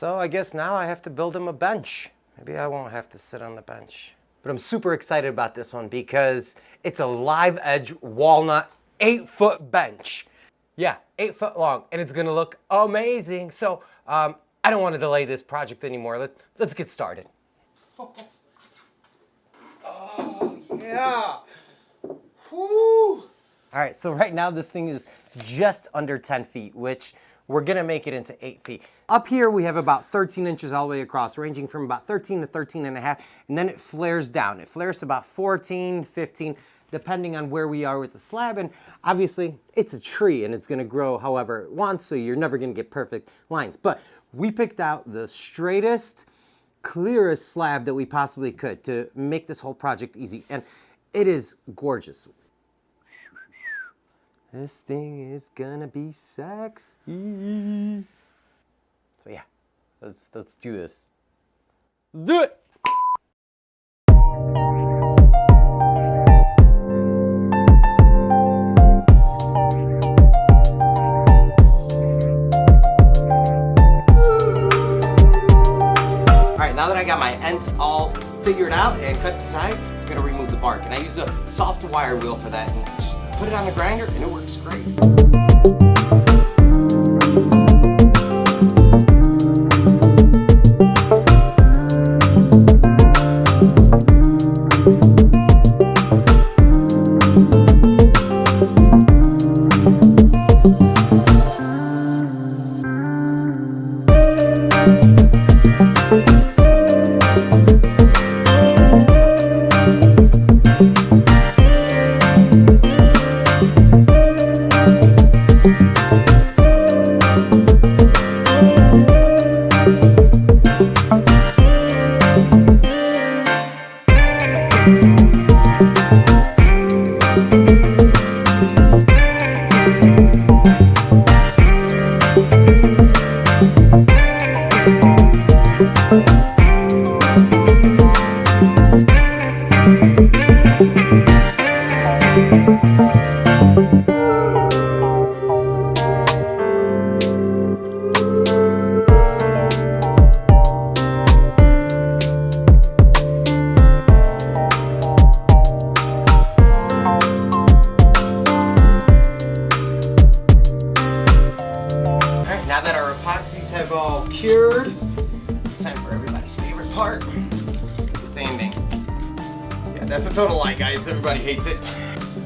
So I guess now I have to build him a bench. Maybe I won't have to sit on the bench. But I'm super excited about this one because it's a live edge walnut 8-foot bench. Yeah, 8 foot long, and it's gonna look amazing. So I don't want to delay this project anymore. Let's get started. Oh yeah. Woo. All right, so right now this thing is just under 10 feet, which we're gonna make it into 8 feet. Up here we have about 13 inches all the way across, ranging from about 13 to 13 and a half, and then it flares down. It flares to about 14, 15, depending on where we are with the slab. And obviously it's a tree and it's gonna grow however it wants, so you're never gonna get perfect lines. But we picked out the straightest, clearest slab that we possibly could to make this whole project easy. And it is gorgeous. This thing is gonna be sexy. So yeah, let's do this. Let's do it. All right, now that I got my ends all figured out and cut the size, I'm gonna remove the bark. And I use a soft wire wheel for that. And just put it on the grinder and it works great. Now that our epoxies have all cured, it's time for everybody's favorite part, the sanding. Yeah, that's a total lie, guys. Everybody hates it.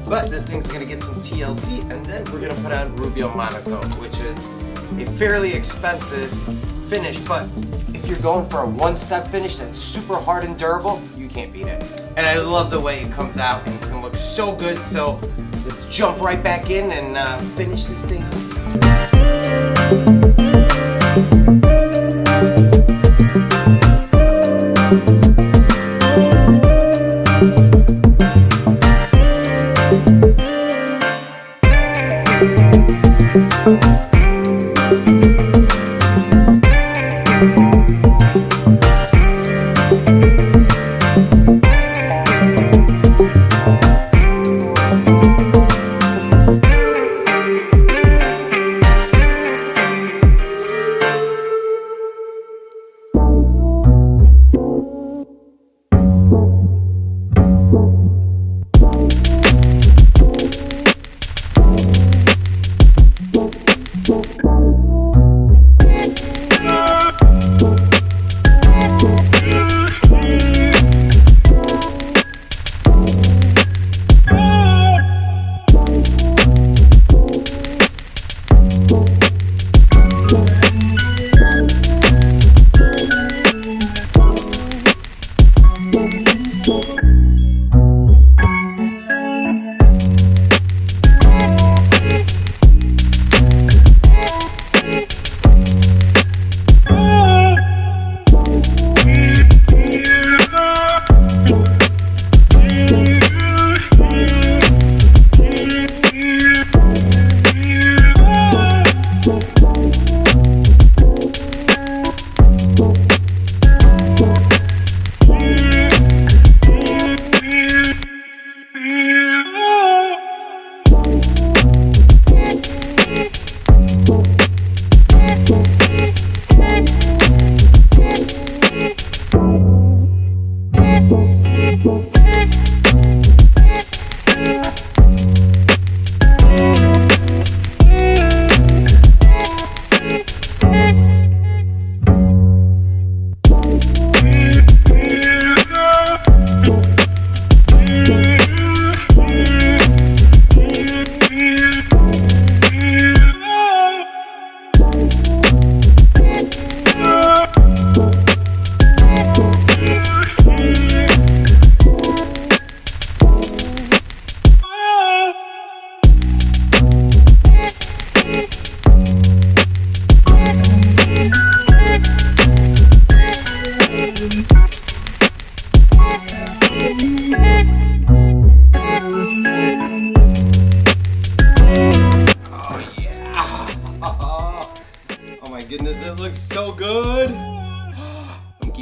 But this thing's gonna get some TLC, and then we're gonna put on Rubio Monaco, which is a fairly expensive finish, but if you're going for a one-step finish that's super hard and durable, you can't beat it. And I love the way it comes out, and it's gonna look so good, so let's jump right back in and finish this thing up.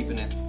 keeping it